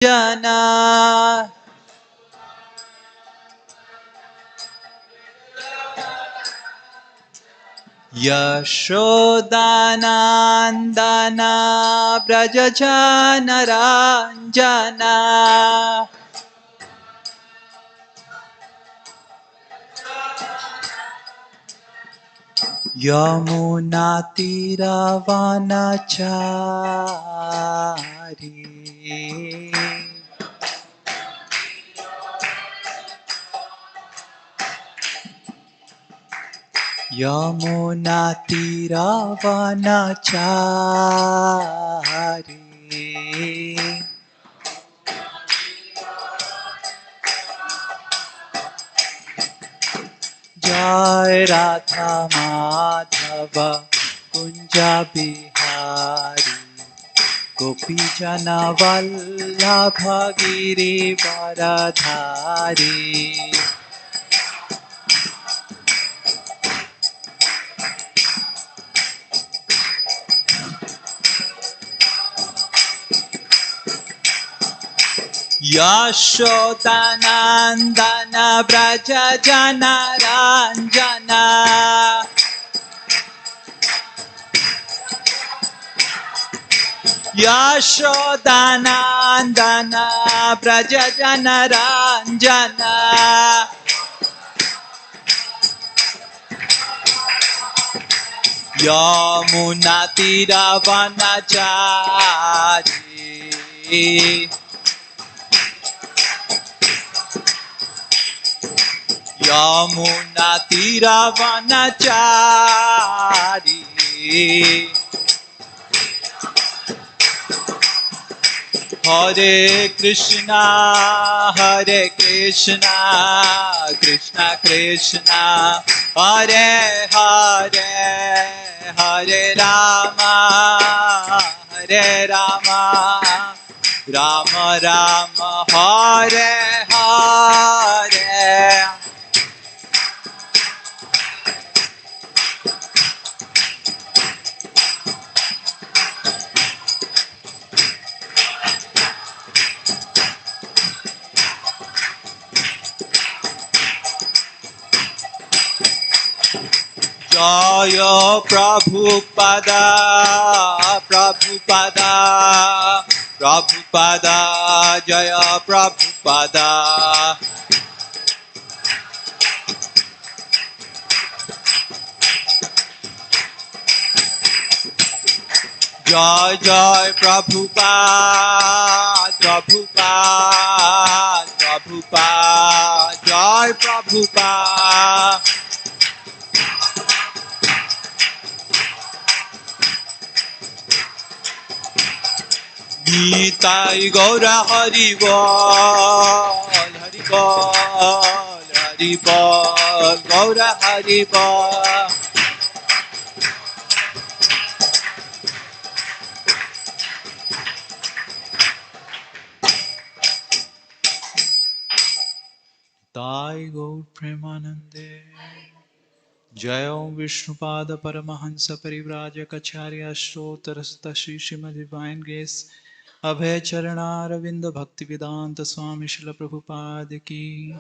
Jana Yashodanandana Brajajana Ranjana Yamunatiravanachari Yamunatiravanachari Jai Radha Madhava Kunja Bihari Gopi Jana Vallabha Giri Varadhari Yashodanandana Braja Jana Ranjana Yashodanandana Braja Jana Ranjana Yamunatiravanachari Yamunatiravanachari Hare Krishna Krishna Krishna Hare Hare Hare Rama Rama Rama Hare Hare Jaya Prabhupada Jaya Prabhupada Jai Jai Prabhupada Jai Prabhupada Nitai Gaura Hari Bol Gaura Hari Bol Nitai Gaur Premanande Jai Om Vishnupada Paramahansa Parivrajacharya Ashtotarasta Shri Srimad Divine Grace Abhay Charana Ravinda Bhakti Vedanta Swami Srila Prabhupada Ki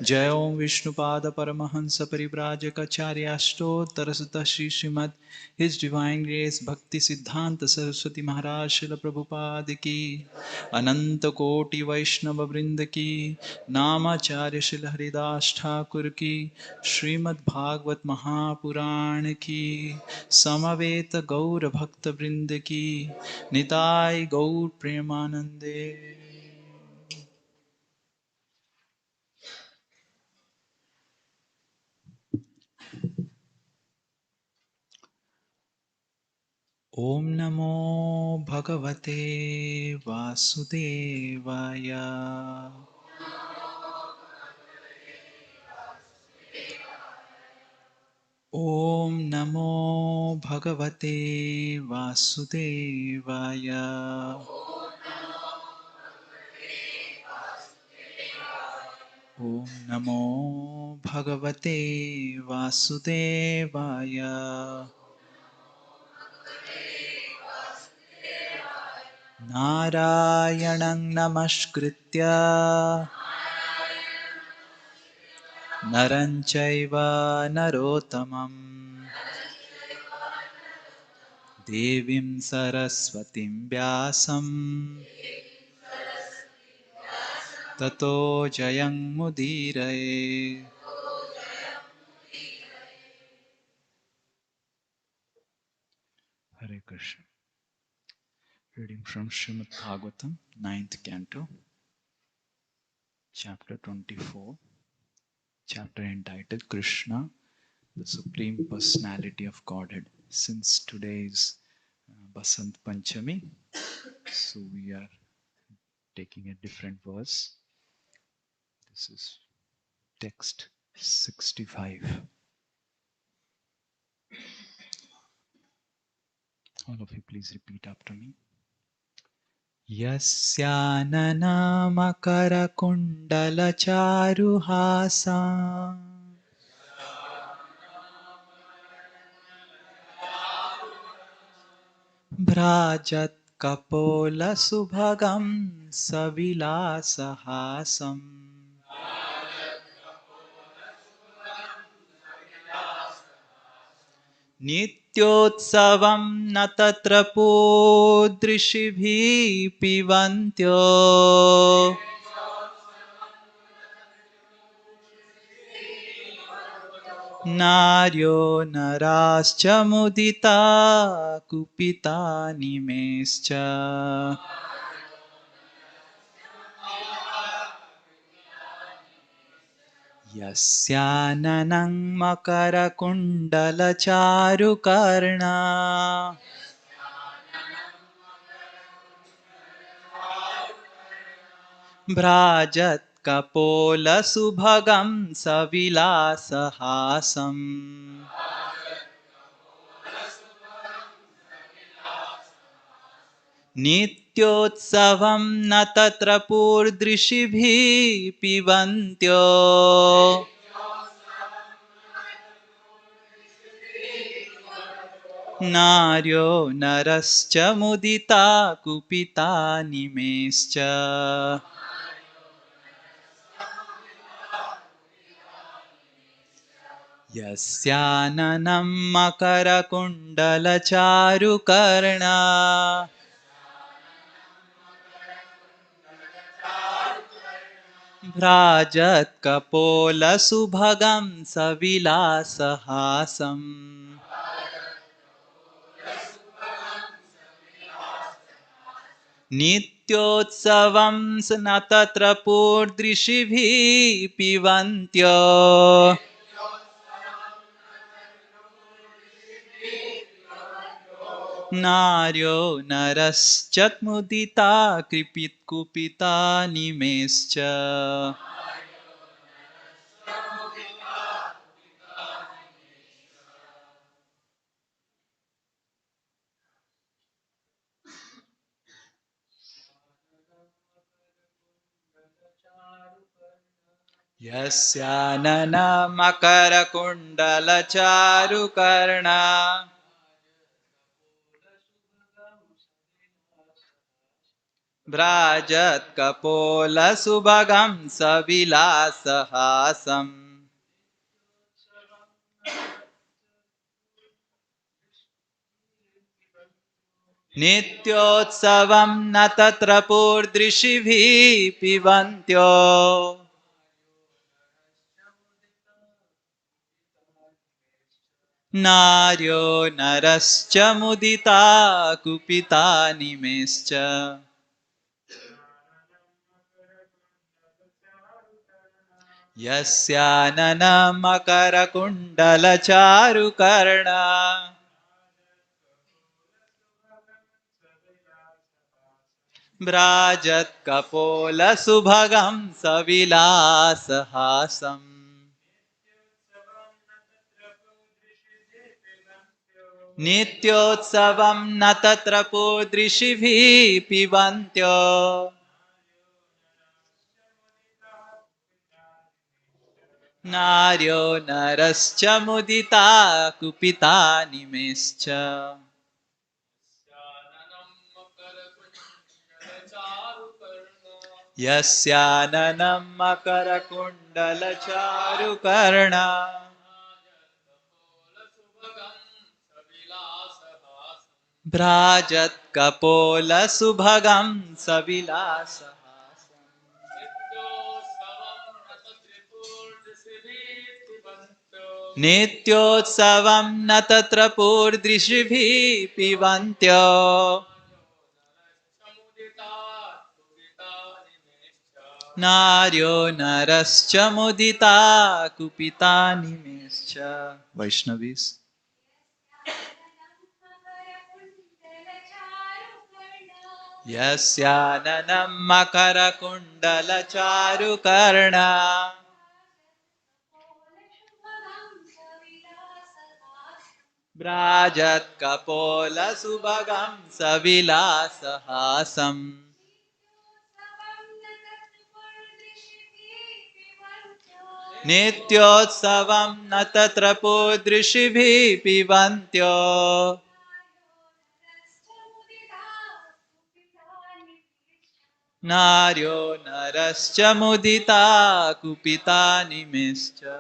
Jai Om Vishnupada Paramahansa Parivrajacharya Ashtotarasta Shri Srimad His Divine Grace Bhakti Siddhanta Saraswati Maharaj Srila Prabhupada Ki Ananta Koti Vaishnava Vrinda Ki Namacharya Srila Haridas Thakur Ki Srimad Bhagavat Mahapuran Ki Samaveta Gaur Bhakta Vrinda Ki Nitai Gaur Premanande Om Namo Bhagavate Vasudevaya Om Namo Bhagavate Vasudevaya Om Namo Bhagavate Vasudevaya नारायणं नमस्कृत्य नरं चैव नरोत्तमं देवीं सरस्वतीं व्यासं ततो जयमुदीरये. Hare Krishna. Reading from Srimad Bhagavatam, 9th Canto, Chapter 24, Chapter entitled Krishna, the Supreme Personality of Godhead. Since today is Basant Panchami, so we are taking a different verse. This is text 65. All of you please repeat after me. Yasyananamakarakundalarcharuhasa Bhrajat Kapola Subhagam Savilasahasam Nityotsavam Natatra Pudrishibi Pivantyo Naryo Narascha Mudita Kupita Nimescha Yasyananang Makara Kundala Charukarna Bhrajat Kapola Subhagam Savilasahasam Nityotsavam Natatra Purdrishibhi Pivantyo Naryo Narascha Mudita Kupita Nimescha Yasyananam Makara Kundala Charukarna Bhrajat Kapola Subhagam Savilasahasam Nityotsavam Snatatra Purdrishibhi Pivantyo Naryo Naraschatmudita Kripit Kupita Nimescha Yasyanana Makara Kundala Charukarna Bhrajat Kapola Subhagam Savilasahasam Nityotsavam Natatra Purdrishibhi Pivantyo Naryo Narascha Mudita Kupita Nimescha Yasyanana Makara Kundala Charukarna Bhrajat Kapola Subhagam Savilasahasam Nityotsavam Natatra Pudrishibhi Pivantyo Naryo Narascha Mudita Kupita Nimescha Yasyananam Makarakundalacharukarna Bhrajat Kapola Subhagam Savilasa Nityotsavam Natatra Purdrishibhi Pivantyo Naryo Narascha Mudita Kupita Nimescha. Vaishnavis. Yasyananam Makara Kundala Charu Karna Brajat Kapola Subhagam Savilasahasam Nityotsavam Natatra Pudrishibhi Pivantyo Naryo Narascha Mudita Kupita Nimescha.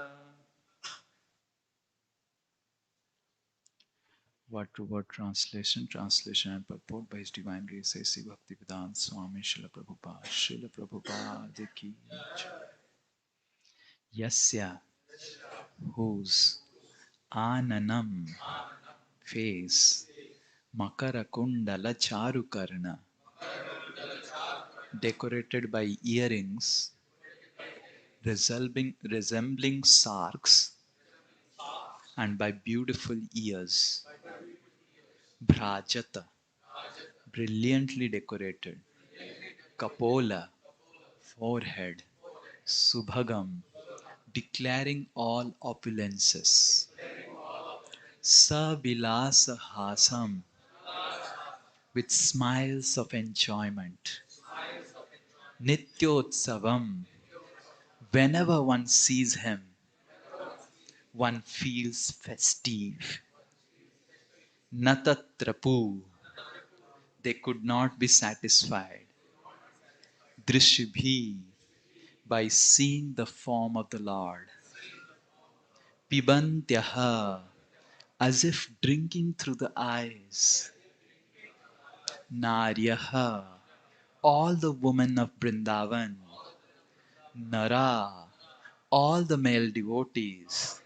Word to word translation, translation and purport by His Divine Grace A.C. Bhaktivedanta Swami Srila Prabhupada. Srila Prabhupada ki jai. Yasya, whose, Ananam, face, Makara Kundala Charukarna, decorated by earrings, resembling sarks, and by beautiful ears. Bhrajata, brilliantly decorated. Kapola, forehead. Subhagam, declaring all opulences. Sabilasa hasam, with smiles of enjoyment. Nityotsavam, whenever one sees him, one feels festive. Natatrapu, they could not be satisfied. Drishibhi, by seeing the form of the Lord. Pibantyaha, as if drinking through the eyes. Naryaha, all the women of Vrindavan. Nara, all the male devotees.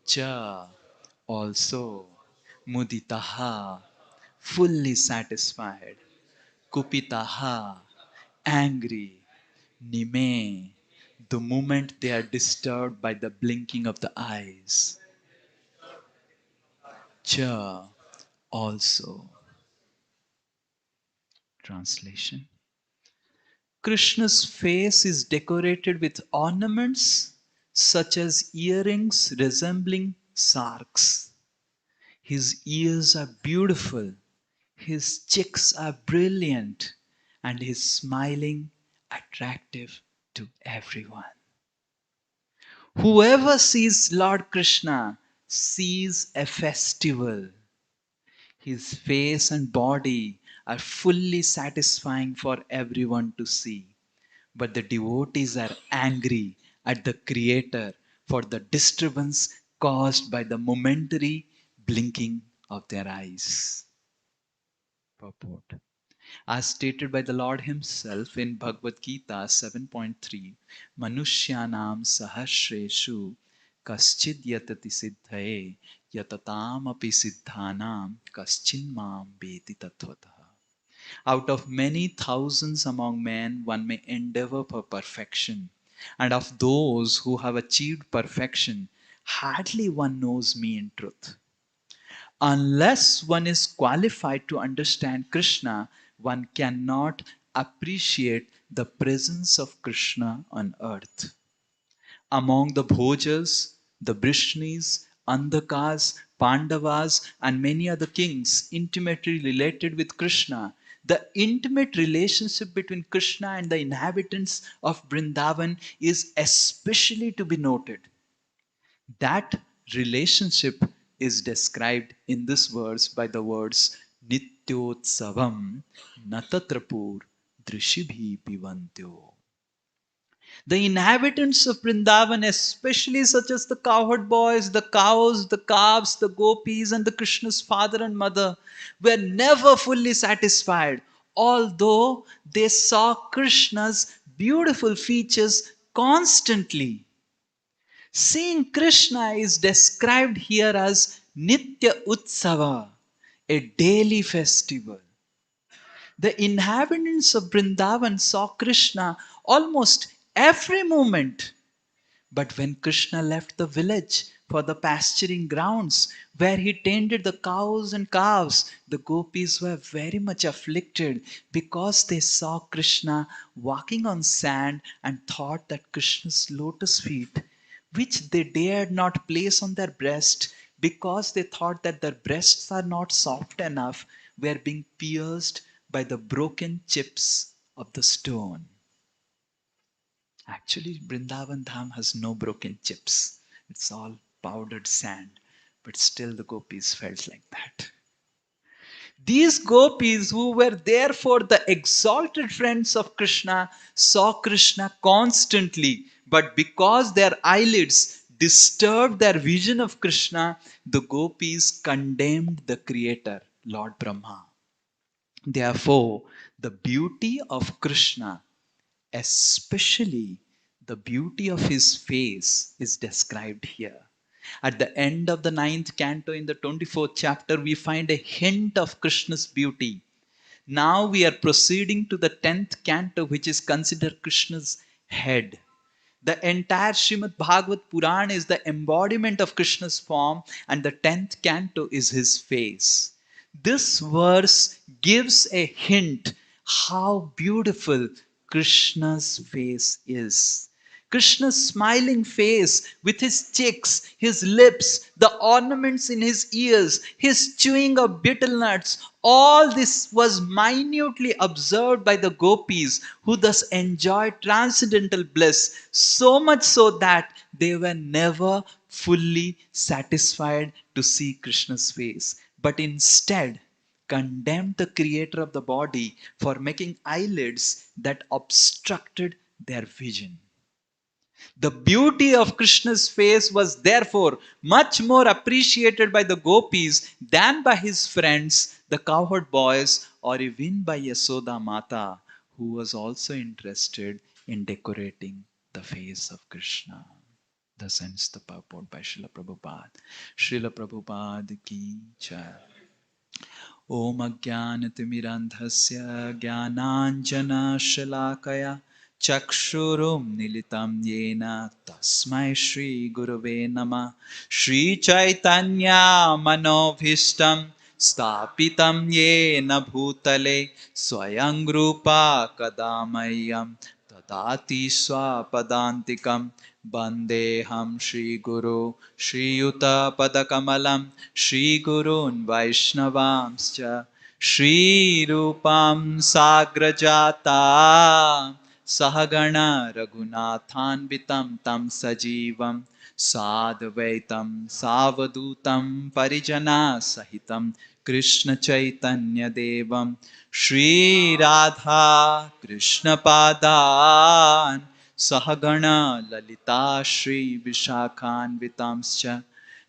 Cha, also. Muditaha, fully satisfied. Kupitaha, angry. Nime, the moment they are disturbed by the blinking of the eyes. Cha, also. Translation. Krishna's face is decorated with ornaments such as earrings resembling sarks. His ears are beautiful, his cheeks are brilliant, and his smiling attractive to everyone. Whoever sees Lord Krishna sees a festival. His face and body are fully satisfying for everyone to see. But the devotees are angry at the Creator for the disturbance caused by the momentary blinking of their eyes. Purport. As stated by the Lord Himself in Bhagavad Gita 7.3, Manushyanam sahasreshu kaschid yatati siddhaye yatatam api siddhanam kaschin mam veti tattvataha. Out of many thousands among men, one may endeavor for perfection. And of those who have achieved perfection, hardly one knows me in truth. Unless one is qualified to understand Krishna, one cannot appreciate the presence of Krishna on earth. Among the Bhojas, the Brishnis, Andhakas, Pandavas, and many other kings intimately related with Krishna, the intimate relationship between Krishna and the inhabitants of Vrindavan is especially to be noted. That relationship is described in this verse by the words Nityotsavam Natatrapur Drishibhi Pivantyo. The inhabitants of Vrindavan, especially such as the cowherd boys, the cows, the calves, the gopis, and the Krishna's father and mother, were never fully satisfied, although they saw Krishna's beautiful features constantly. Seeing Krishna is described here as Nitya Utsava, a daily festival. The inhabitants of Vrindavan saw Krishna almost every moment. But when Krishna left the village for the pasturing grounds where he tended the cows and calves, the gopis were very much afflicted because they saw Krishna walking on sand and thought that Krishna's lotus feet, which they dared not place on their breast because they thought that their breasts are not soft enough, were being pierced by the broken chips of the stone. Actually, Brindavan Dham has no broken chips. It's all powdered sand. But still the gopis felt like that. These gopis, who were therefore the exalted friends of Krishna, saw Krishna constantly. But because their eyelids disturbed their vision of Krishna, the gopis condemned the Creator, Lord Brahma. Therefore, the beauty of Krishna, especially the beauty of his face, is described here. At the end of the 9th canto, in the 24th chapter, we find a hint of Krishna's beauty. Now we are proceeding to the 10th canto, which is considered Krishna's head. The entire Srimad Bhagavat Purana is the embodiment of Krishna's form, and the 10th canto is his face. This verse gives a hint how beautiful Krishna's face is. Krishna's smiling face with his cheeks, his lips, the ornaments in his ears, his chewing of betel nuts, all this was minutely observed by the gopis, who thus enjoyed transcendental bliss, so much so that they were never fully satisfied to see Krishna's face, but instead condemned the creator of the body for making eyelids that obstructed their vision. The beauty of Krishna's face was therefore much more appreciated by the gopis than by his friends, the cowherd boys, or even by Yasoda Mata, who was also interested in decorating the face of Krishna. Thus ends the purport by Srila Prabhupada. Srila Prabhupada ki jai. Om Ajnanatimirandhasya Jnananjana Shalakaya Chakshurum Nilitam Yena Tasmai Shri Gurave Nama Shri Chaitanya Manobhishtam Stapitam Yena Bhutale Swayang Rupa Kadamayam Tadati Swapadantikam Bandeham Shri Guru Shri Yuta Padakamalam Shri Gurun Vaishnavamscha Shri Rupam Sagrajata Sahagana Raghunathanvitam Tam Sajivam Sadvaitam Savadutam Parijana Sahitam Krishna Chaitanya Devam Shri Radha Krishna Padan Sahagana Lalita Shri Vishakhanvitamscha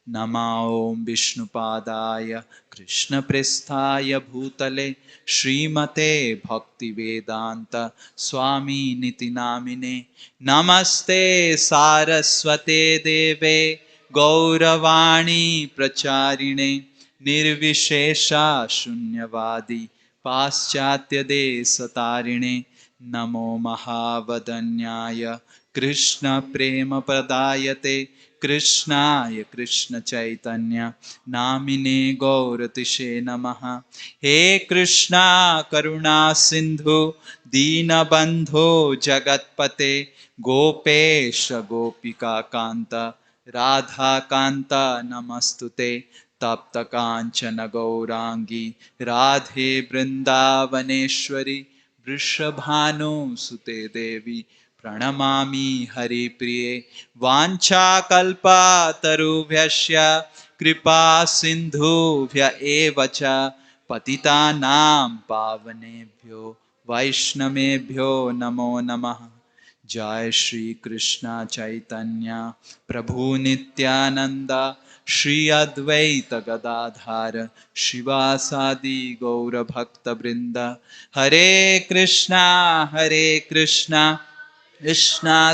Nama Om Vishnupadaya Krishna Prestaya Bhutale Srimate Bhakti Vedanta Swami Niti Namine Namaste Saraswate Deve Gauravani Pracharine Nirvishesha Shunyavadi Paschatya Desatarine Namo Mahavadanyaya Krishna Prema Pradayate Krishnaya Krishna Chaitanya Namine Gauratishe Namaha He Krishna Karuna Sindhu Dina Bandho Jagatpate Gopesha Gopika Kanta Radha Kanta Namastute Tapta Kanchana Gaurangi Radhe Vrindavaneshwari Vrishabhanu Sute Devi Pranamami Hari Priye Vancha Tarubhyasya Kripa Sindhubhya Evacha Patitanam Pavanebhyo Vaishnamebhyo Namo Namaha Jai Shri Krishna Chaitanya Prabhu Nityananda Shri Advaita Gadadhara Shivasadi Gaura Bhakta Brinda Hare Krishna Krishna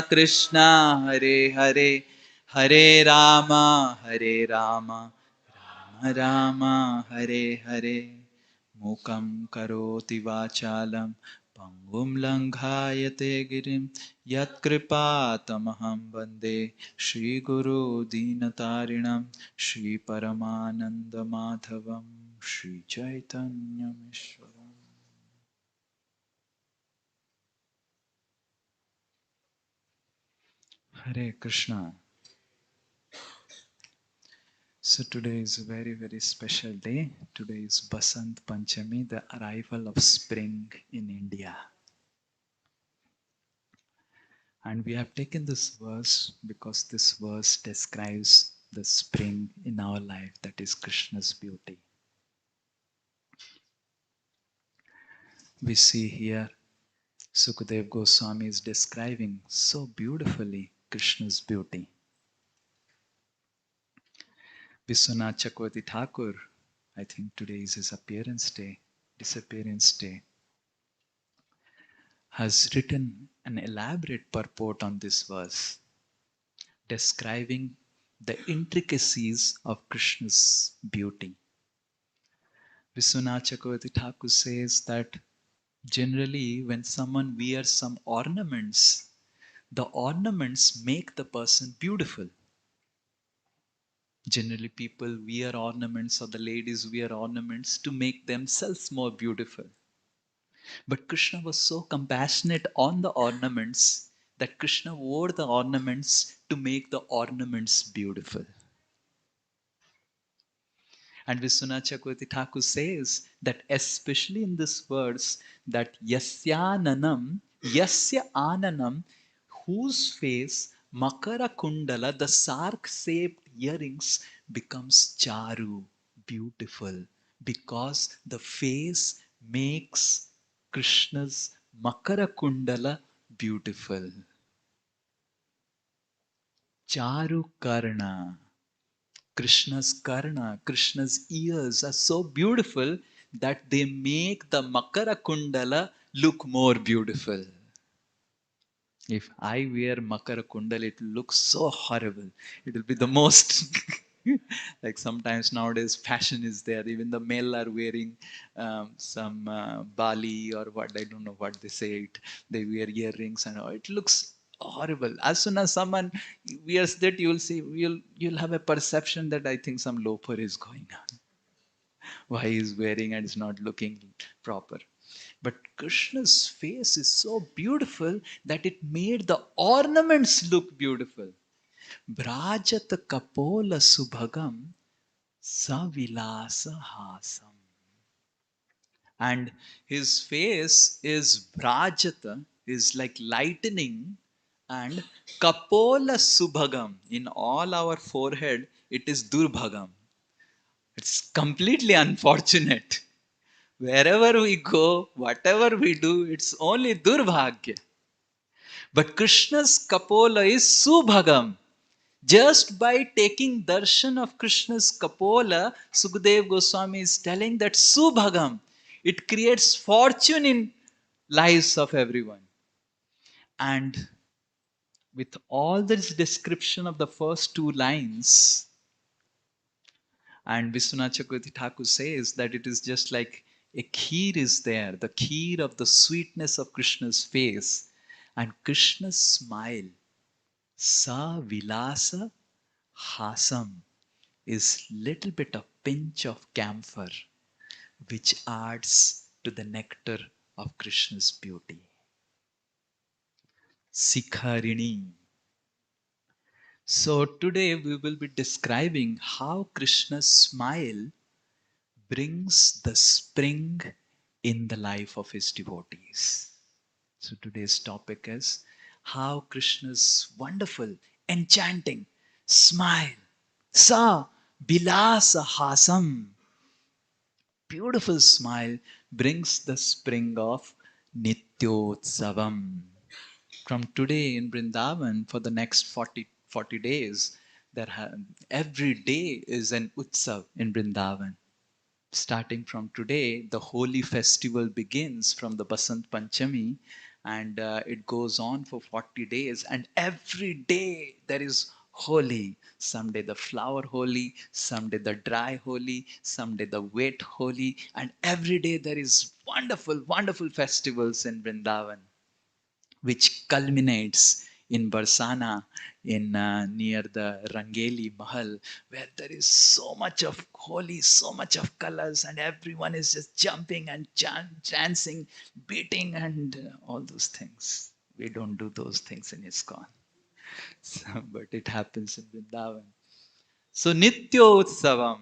Krishna Hare Hare Hare Rama Rama Hare Hare Mukam karoti vachalam Pangum langhayate girim Yat kripatamaham bande Shri Guru Dinatarinam Shri Paramananda Madhavam Shri Chaitanya Mishwaram. Hare Krishna. So today is a very, very special day. Today is Basant Panchami, the arrival of spring in India. And we have taken this verse because this verse describes the spring in our life, that is Krishna's beauty. We see here Sukadeva Goswami is describing so beautifully Krishna's beauty. Vishwanath Chakravarti Thakur, I think today is his disappearance day, has written an elaborate purport on this verse, describing the intricacies of Krishna's beauty. Vishwanath Chakravarti Thakur says that generally when someone wears some ornaments, the ornaments make the person beautiful. Generally people wear ornaments, or the ladies wear ornaments to make themselves more beautiful. But Krishna was so compassionate on the ornaments that Krishna wore the ornaments to make the ornaments beautiful. And Vishwanath Chakravarti Thakur says that especially in this verse, that yasya ananam, whose face makara kundala, the sark-shaped earrings, becomes charu, beautiful, because the face makes Krishna's makara kundala beautiful. Charu karna. Krishna's karna, Krishna's ears are so beautiful that they make the Makara Kundala look more beautiful. If I wear Makara Kundala, it will look so horrible. It will be the most, like sometimes nowadays fashion is there. Even the male are wearing some Bali or what, I don't know what they say it. They wear earrings and it looks horrible. As soon as someone wears that, you will see, you'll have a perception that I think some loafer is going on. Why he is wearing and is not looking proper. But Krishna's face is so beautiful that it made the ornaments look beautiful. Brajata kapola subhagam savilasa hasam. And his face is brajata, is like lightning, and kapola subhagam. In all our forehead, it is durbhagam. It's completely unfortunate. Wherever we go, whatever we do, it's only durbhagya. But Krishna's kapola is subhagam. Just by taking darshan of Krishna's kapola, Sukadeva Goswami is telling that subhagam, it creates fortune in lives of everyone. And with all this description of the first two lines, and Vishwanath Chakravarti Thakur says that it is just like a kheer is there, the kheer of the sweetness of Krishna's face, and Krishna's smile, sa vilasa hasam, is little bit of pinch of camphor, which adds to the nectar of Krishna's beauty. Sikharini. So today we will be describing how Krishna's smile brings the spring in the life of his devotees. So today's topic is how Krishna's wonderful, enchanting smile, sa bilasa hasam, beautiful smile, brings the spring of Nityotsavam. From today in Vrindavan, for the next 40 days, every day is an utsav in Vrindavan. Starting from today, the holy festival begins from the Basant Panchami, and it goes on for 40 days. And every day there is Holi. Someday the flower Holi, someday the dry Holi, someday the wet Holi. And every day there is wonderful, wonderful festivals in Vrindavan, which culminates in Barsana, in near the Rangeli Mahal, where there is so much of holy, so much of colors, and everyone is just jumping and dancing, beating, and all those things. We don't do those things in ISKCON, but it happens in Vrindavan. So Nityotsavam.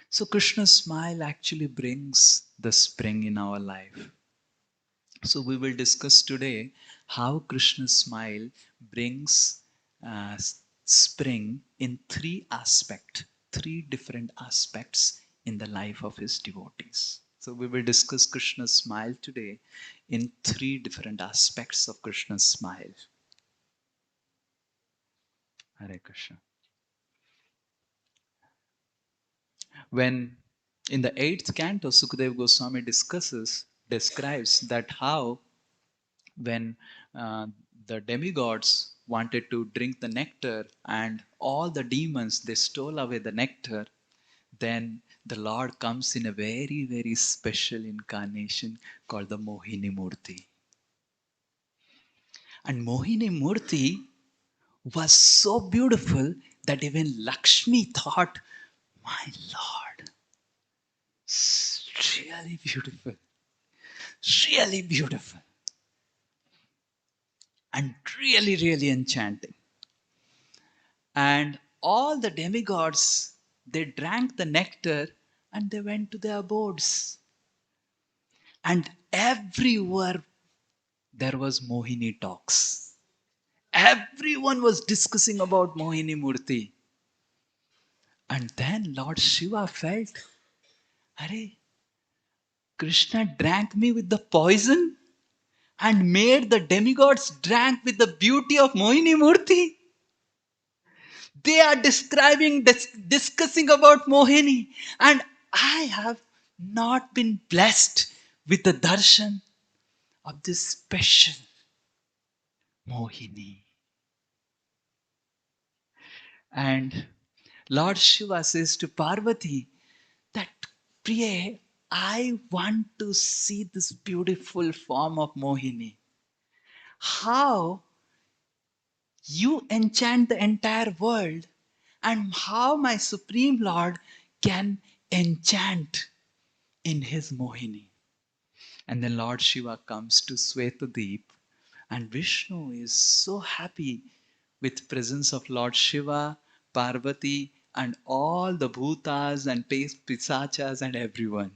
So Krishna's smile actually brings the spring in our life. So we will discuss today how Krishna's smile brings spring in three different aspects in the life of his devotees. So we will discuss Krishna's smile today in three different aspects of Krishna's smile. Hare Krishna. When in the 8th canto, Sukadeva Goswami describes that how when the demigods wanted to drink the nectar and all the demons they stole away the nectar, then the Lord comes in a very, very special incarnation called the Mohini Murti. And Mohini Murti was so beautiful that even Lakshmi thought, my Lord, really beautiful, really beautiful, and really, really enchanting. And all the demigods, they drank the nectar and they went to their abodes. And everywhere there was Mohini talks. Everyone was discussing about Mohini Murti. And then Lord Shiva felt, Arey, Krishna drank me with the poison and made the demigods drank with the beauty of Mohini Murti. They are discussing about Mohini, and I have not been blessed with the darshan of this special Mohini. And Lord Shiva says to Parvati that, Priye, I want to see this beautiful form of Mohini. How you enchant the entire world, and how my Supreme Lord can enchant in his Mohini. And then Lord Shiva comes to Swetadeep, and Vishnu is so happy with presence of Lord Shiva, Parvati, and all the bhutas and pisachas and everyone.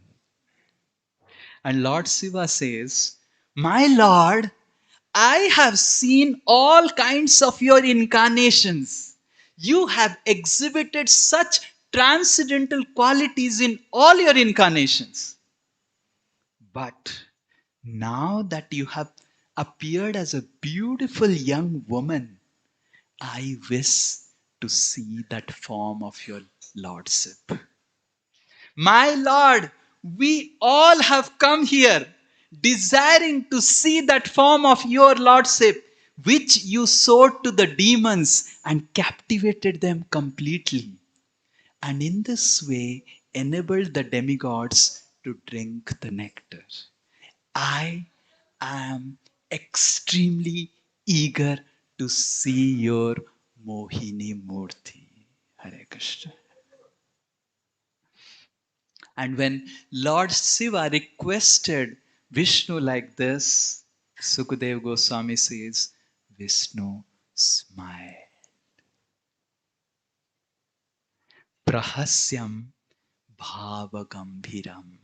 And Lord Shiva says, my Lord, I have seen all kinds of your incarnations. You have exhibited such transcendental qualities in all your incarnations. But now that you have appeared as a beautiful young woman, I wish to see that form of your lordship. My Lord, we all have come here desiring to see that form of your lordship, which you showed to the demons and captivated them completely. And in this way, enabled the demigods to drink the nectar. I am extremely eager to see your Mohini Murti. Hare Krishna. And when Lord Shiva requested Vishnu like this, Sukadeva Goswami says, Vishnu smiled. Prahasyam bhavagambhiram.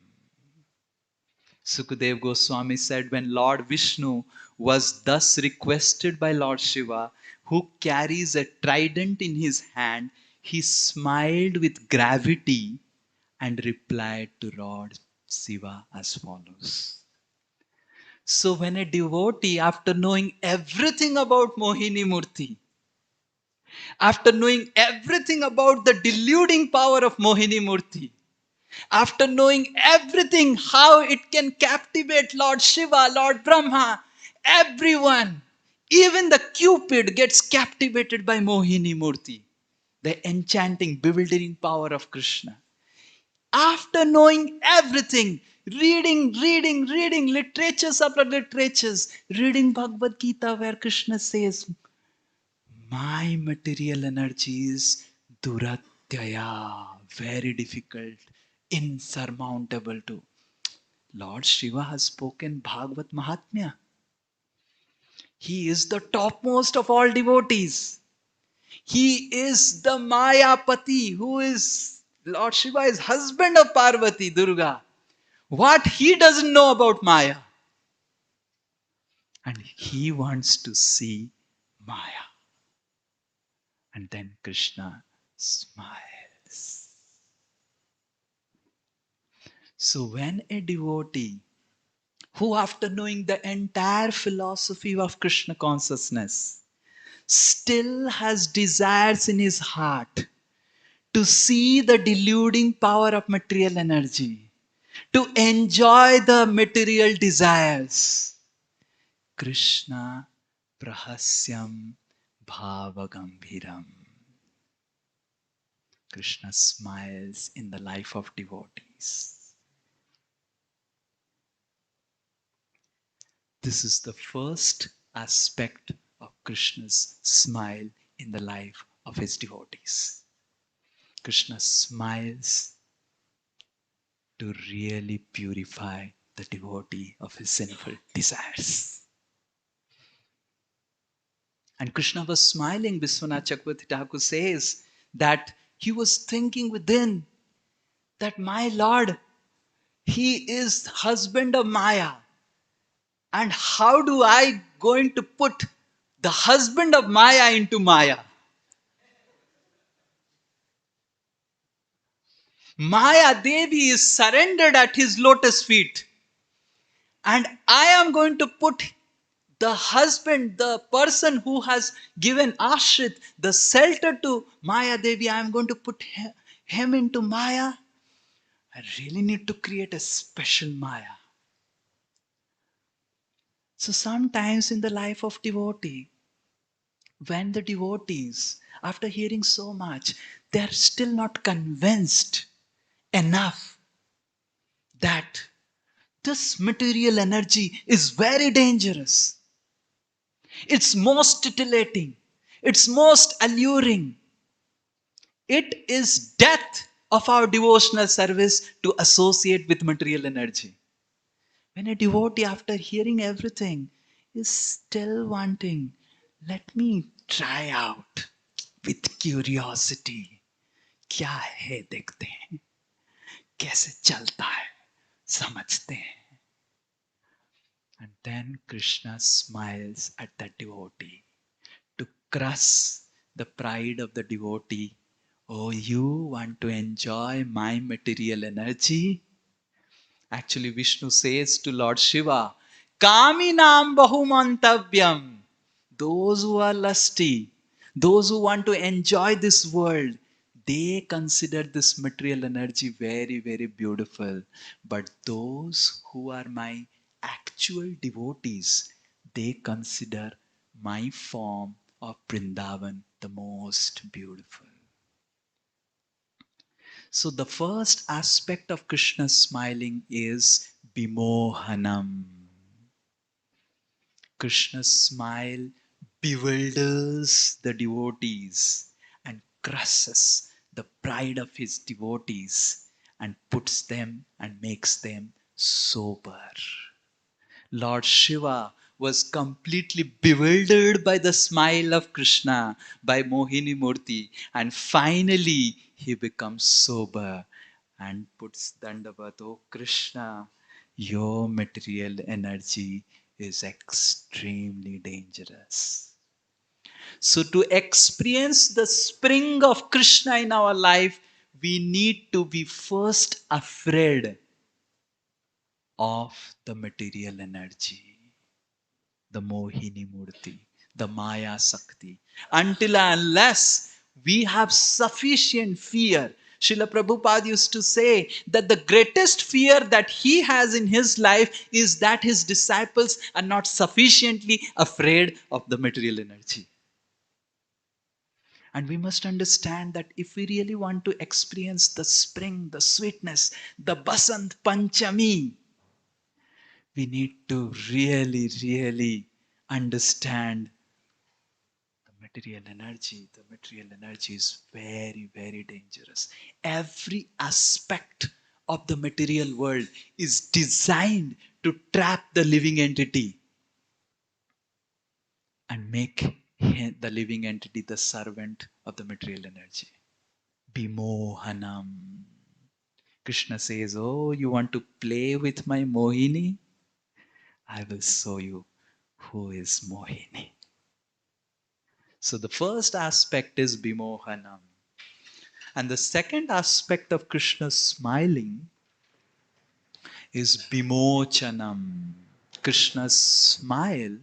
Sukadeva Goswami said, when Lord Vishnu was thus requested by Lord Shiva, who carries a trident in his hand, he smiled with gravity and replied to Lord Shiva as follows. So when a devotee, after knowing everything about Mohini Murti, after knowing everything about the deluding power of Mohini Murti, after knowing everything, how it can captivate Lord Shiva, Lord Brahma, everyone, even the Cupid gets captivated by Mohini Murti, the enchanting, bewildering power of Krishna. After knowing everything, reading literatures after literatures, reading Bhagavad Gita where Krishna says, my material energy is duratyaya, very difficult, insurmountable too. Lord Shiva has spoken Bhagavad Mahatmya. He is the topmost of all devotees. He is the Mayapati, who is, Lord Shiva is husband of Parvati, Durga. What he doesn't know about Maya. And he wants to see Maya. And then Krishna smiles. So when a devotee who, after knowing the entire philosophy of Krishna consciousness, still has desires in his heart to see the deluding power of material energy, to enjoy the material desires, Krishna prahasyam bhavagambhiram. Krishna smiles in the life of devotees. This is the first aspect of Krishna's smile in the life of his devotees. Krishna smiles to really purify the devotee of his sinful desires. And Krishna was smiling, Vishwanath Chakravarti Thakur says, that he was thinking within that my Lord, he is husband of Maya. And how do I going to put the husband of Maya into Maya? Maya Devi is surrendered at his lotus feet. And I am going to put the husband, the person who has given ashrit, the shelter to Maya Devi, I am going to put him into Maya. I really need to create a special Maya. So sometimes in the life of devotee, when the devotees, after hearing so much, they are still not convinced enough that this material energy is very dangerous. It's most titillating. It's most alluring. It is death of our devotional service to associate with material energy. When a devotee, after hearing everything, is still wanting, let me try out with curiosity. क्या है देखते हैं, कैसे चलता है, समझते हैं. And then Krishna smiles at the devotee to crush the pride of the devotee. Oh, you want to enjoy my material energy? Actually, Vishnu says to Lord Shiva, Kaminam bahumantavyam. Those who are lusty, those who want to enjoy this world, they consider this material energy very, very beautiful. But those who are my actual devotees, they consider my form of Vrindavan the most beautiful. So the first aspect of Krishna's smiling is Bimohanam. Krishna's smile bewilders the devotees and crushes the pride of his devotees and puts them and makes them sober. Lord Shiva was completely bewildered by the smile of Krishna, by Mohini Murti, and finally he becomes sober and puts Dandavat, oh Krishna, your material energy is extremely dangerous. So to experience the spring of Krishna in our life, we need to be first afraid of the material energy. the Mohini Murti, the Maya Sakti. Until and unless we have sufficient fear. Srila Prabhupada used to say that the greatest fear that he has in his life is that his disciples are not sufficiently afraid of the material energy. And we must understand that if we really want to experience the spring, the sweetness, the Basant Panchami, we need to really, really understand the material energy. The material energy is very, very dangerous. Every aspect of the material world is designed to trap the living entity and make the living entity the servant of the material energy. Bimohanam. Krishna says, oh, you want to play with my Mohini? I will show you who is Mohini. So the first aspect is Bimohanam. And the second aspect of Krishna's smiling is Bimochanam. Krishna's smile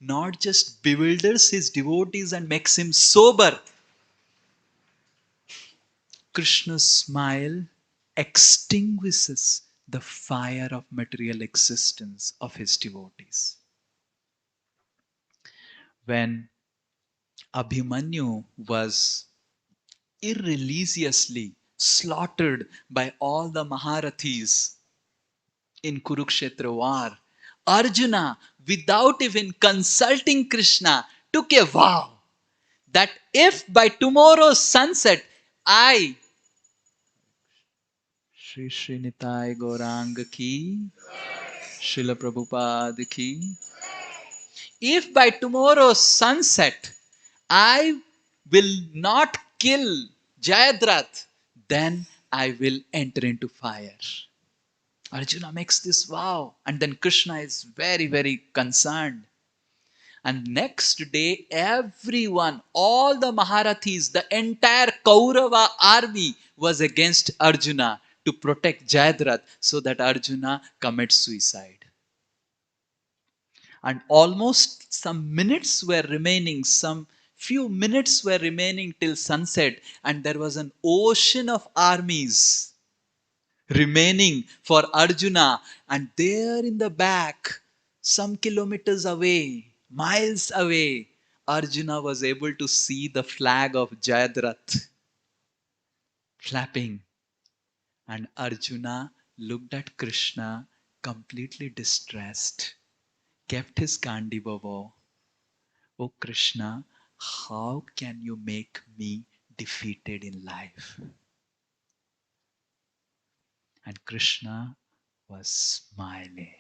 not just bewilders his devotees and makes him sober. Krishna's smile extinguishes the fire of material existence of his devotees. When Abhimanyu was irreligiously slaughtered by all the Maharathis in Kurukshetra war, Arjuna, without even consulting Krishna, took a vow that if by tomorrow's sunset I, Shri Shri Nitai 𝐂𝐻𝐌𝐌𝐔𝐍, Srila Prabhupada ki, if by tomorrow's sunset I will not kill Jayadratha, then I will enter into fire. Arjuna makes this vow, and then Krishna is very, very concerned. And next day, everyone, all the Maharathis, the entire Kaurava army was against Arjuna to protect Jayadratha so that Arjuna commits suicide. And almost some few minutes were remaining till sunset, and there was an ocean of armies remaining for Arjuna. And there in the back, some kilometers away, miles away, Arjuna was able to see the flag of Jayadratha flapping. And Arjuna looked at Krishna completely distressed, kept his Gandiva bow. Oh Krishna, how can you make me defeated in life? And Krishna was smiling.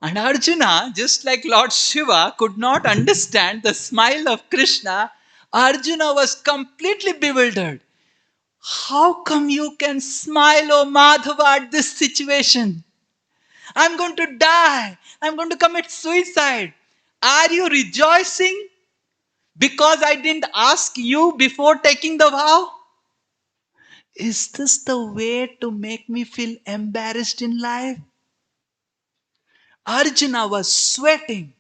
And Arjuna, just like Lord Shiva, could not understand the smile of Krishna. Arjuna was completely bewildered. How come you can smile, O Madhava, at this situation? I'm going to die. I'm going to commit suicide. Are you rejoicing because I didn't ask you before taking the vow? Is this the way to make me feel embarrassed in life? Arjuna was sweating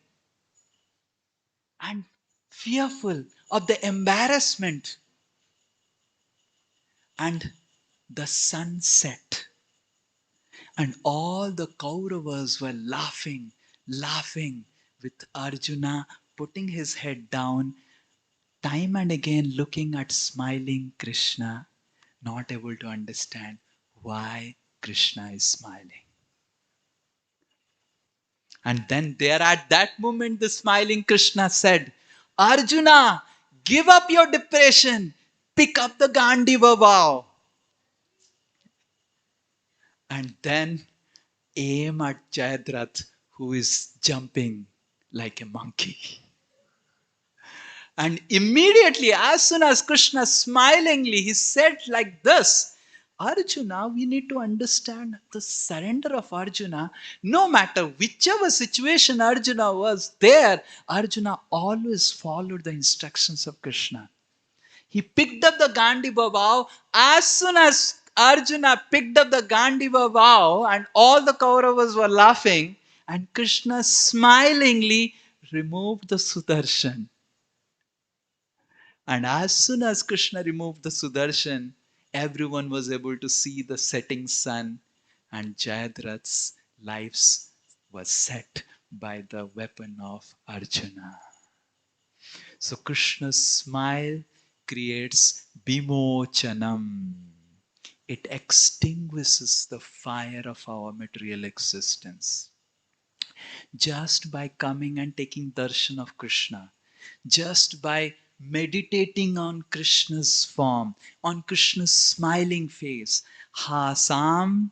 and fearful of the embarrassment. And the sun set, and all the Kauravas were laughing with Arjuna putting his head down, time and again looking at smiling Krishna, not able to understand why Krishna is smiling. And then there at that moment, the smiling Krishna said, Arjuna, give up your depression. Pick up the Gandiva vow. And then aim at Jayadratha, who is jumping like a monkey. And immediately, as soon as Krishna smilingly, he said like this, Arjuna, we need to understand the surrender of Arjuna. No matter whichever situation Arjuna was there, Arjuna always followed the instructions of Krishna. He picked up the Gandiva vow. As soon as Arjuna picked up the Gandiva vow and all the Kauravas were laughing, and Krishna smilingly removed the Sudarshan. And as soon as Krishna removed the Sudarshan, everyone was able to see the setting sun, and Jayadratha's lives was set by the weapon of Arjuna. So Krishna's smile creates bimochanam. It extinguishes the fire of our material existence. Just by coming and taking darshan of Krishna, just by meditating on Krishna's form, on Krishna's smiling face, hasam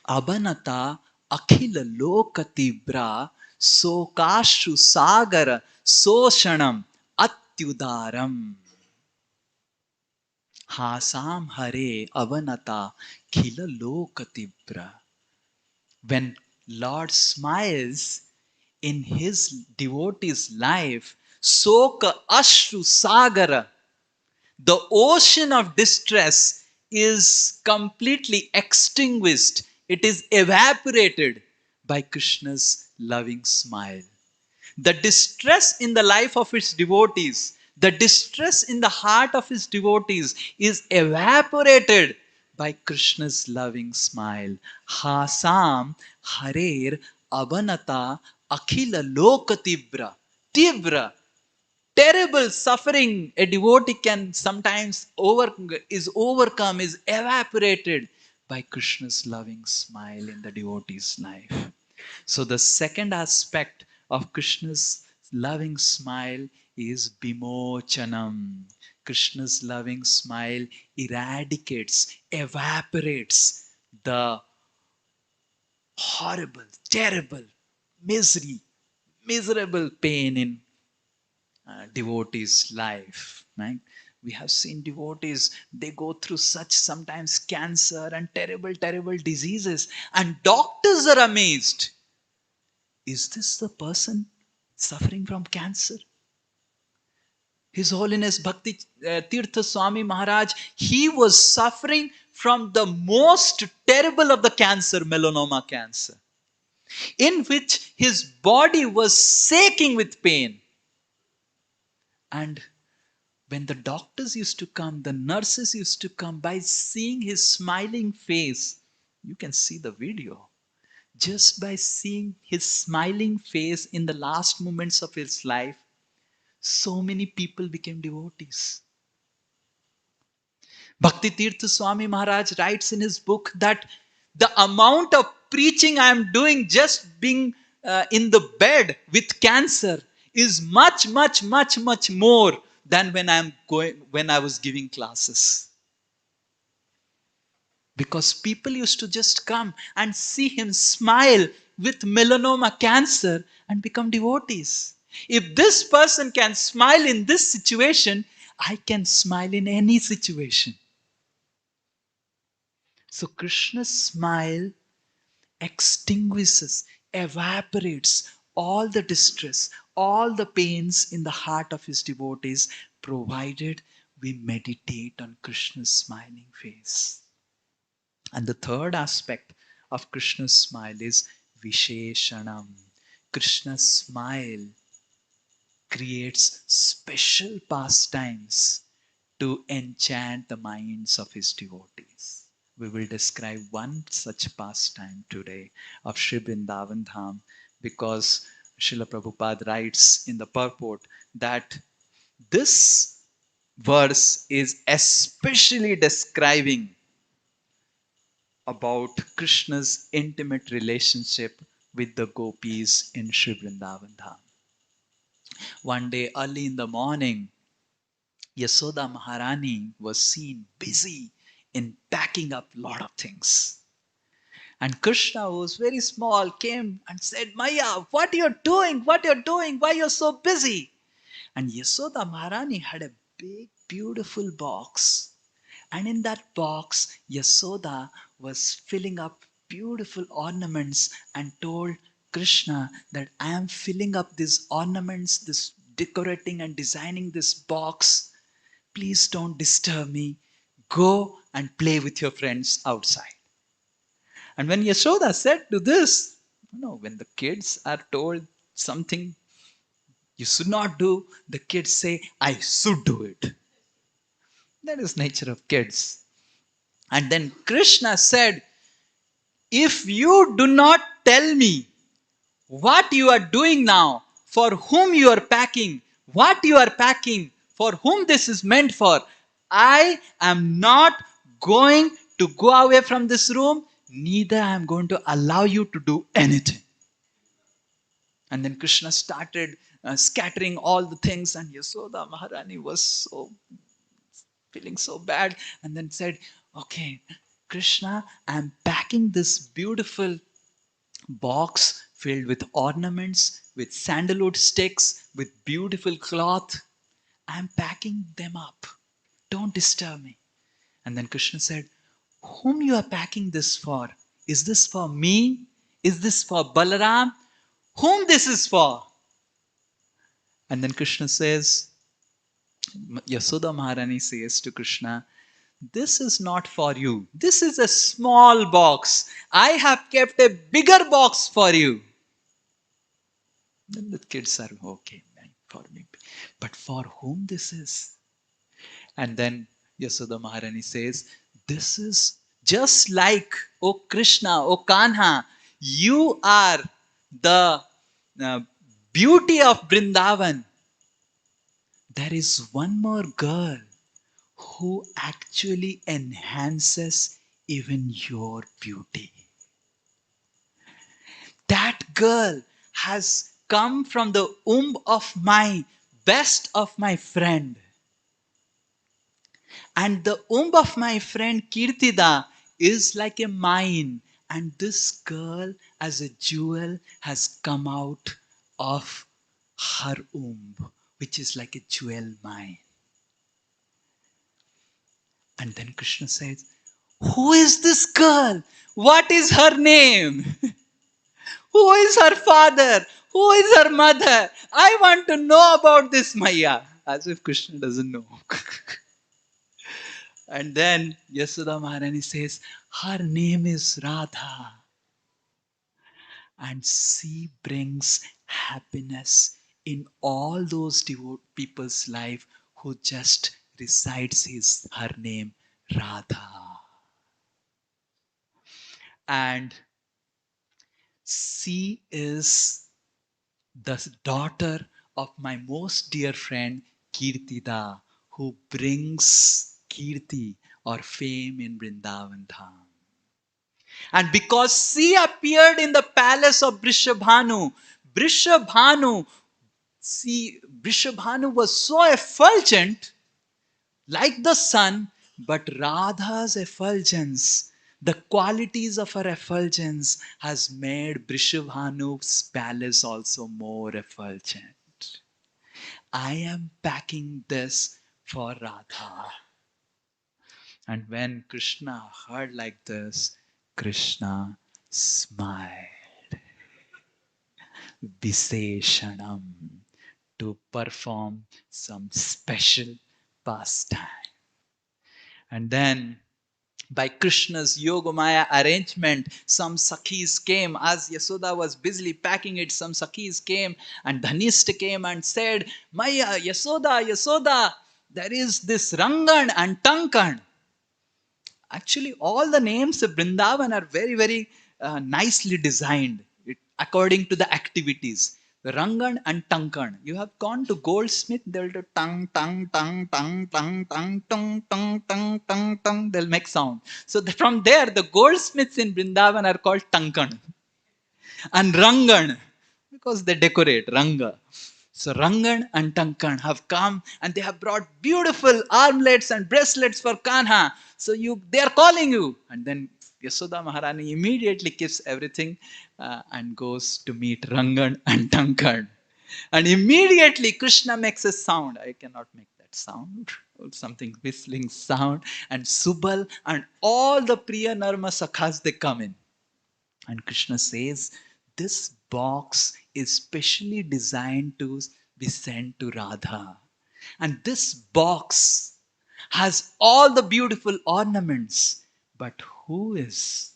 abanata akhila lokatibra sokashu sagara soshanam atyudaram. Hasam hare avanata khila lokatibra. When Lord smiles in his devotee's life, soka ashru sagara, the ocean of distress is completely extinguished. It is evaporated by Krishna's loving smile. The distress in the life of its devotees, the distress in the heart of his devotees is evaporated by Krishna's loving smile. Hasam harer abanata akhila lokatibra. Tibra, terrible suffering a devotee can sometimes is overcome, is evaporated by Krishna's loving smile in the devotee's life. So the second aspect of Krishna's loving smile is bimochanam. Krishna's loving smile eradicates, evaporates the horrible, terrible misery, miserable pain in devotees' life. Right? We have seen devotees, they go through such sometimes cancer and terrible, terrible diseases, and doctors are amazed. Is this the person suffering from cancer? His Holiness Bhakti Tirtha Swami Maharaj, he was suffering from the most terrible of the cancer, melanoma cancer, in which his body was shaking with pain. And when the doctors used to come, the nurses used to come, by seeing his smiling face, you can see the video. Just by seeing his smiling face in the last moments of his life, so many people became devotees. Bhakti Tirtha Swami Maharaj writes in his book that the amount of preaching I am doing just being in the bed with cancer is much, much, much, much more than when I was giving classes. Because people used to just come and see him smile with melanoma cancer and become devotees. If this person can smile in this situation, I can smile in any situation. So Krishna's smile extinguishes, evaporates all the distress, all the pains in the heart of his devotees, provided we meditate on Krishna's smiling face. And the third aspect of Krishna's smile is Visheshanam. Krishna's smile creates special pastimes to enchant the minds of his devotees. We will describe one such pastime today of Sri Vrindavan Dham, because Srila Prabhupada writes in the purport that this verse is especially describing about Krishna's intimate relationship with the gopis in Sri Vrindavan Dham. One day early in the morning, Yasoda Maharani was seen busy in packing up a lot of things. And Krishna, who was very small, came and said, Maya, what you're doing? What you're doing? Why you're so busy? And Yasoda Maharani had a big, beautiful box. And in that box, Yasoda was filling up beautiful ornaments and told Krishna that I am filling up these ornaments, this decorating and designing this box. Please don't disturb me. Go and play with your friends outside. And when Yashoda said to this, when the kids are told something you should not do, the kids say, I should do it. That is nature of kids. And then Krishna said, if you do not tell me what you are doing now, for whom you are packing, what you are packing, for whom this is meant for, I am not going to go away from this room, neither I am going to allow you to do anything. And then Krishna started scattering all the things, and Yasoda Maharani was feeling so bad, and then said, okay, Krishna, I am packing this beautiful box filled with ornaments, with sandalwood sticks, with beautiful cloth. I'm packing them up. Don't disturb me. And then Krishna said, whom you are packing this for? Is this for me? Is this for Balaram? Whom this is for? And then Krishna says, Yasoda Maharani says to Krishna, this is not for you. This is a small box. I have kept a bigger box for you. Then the kids are okay, man, for me. But for whom this is? And then Yasoda Maharani says, this is just like, O Krishna, O Kanha, you are the beauty of Vrindavan. There is one more girl who actually enhances even your beauty. That girl has come from the womb of my best of my friend. And the womb of my friend Kirtida is like a mine. And this girl as a jewel has come out of her womb, which is like a jewel mine. And then Krishna says, who is this girl? What is her name? Who is her father? Who is her mother? I want to know about this Maya. As if Krishna doesn't know. And then Yasoda Maharani says, her name is Radha. And she brings happiness in all those devout people's life who just recites her name Radha. And she is the daughter of my most dear friend Kirtida, who brings Kirti or fame in Vrindavan Dham. And because she appeared in the palace of Vrishabhanu, Vrishabhanu was so effulgent like the sun, but Radha's effulgence, the qualities of her effulgence has made Vrishabhanu's palace also more effulgent. I am packing this for Radha. And when Krishna heard like this, Krishna smiled. Viseshanam, to perform some special pastime. And then by Krishna's Yogamaya arrangement, some Sakhis came. As Yasoda was busily packing it, some Sakhis came, and Dhanishta came and said, Maya, Yasoda, there is this Rangan and Tankan. Actually, all the names of Vrindavan are very, very nicely designed according to the activities. The Rangan and Tankan. You have gone to Goldsmith, they'll do tang, tang, tang, tang, tang, tang, tang, tang, tang, tang, tang. They'll make sound. So from there, the goldsmiths in Vrindavan are called Tankan. And Rangan, because they decorate, Ranga. So Rangan and Tankan have come and they have brought beautiful armlets and bracelets for Kanha. So they are calling you. And then Yasoda Maharani immediately keeps everything and goes to meet Rangan and Tankan. And immediately Krishna makes a sound. I cannot make that sound. Something whistling sound. And Subal and all the Priya Narma Sakhas, they come in. And Krishna says, this box is specially designed to be sent to Radha. And this box has all the beautiful ornaments. But who is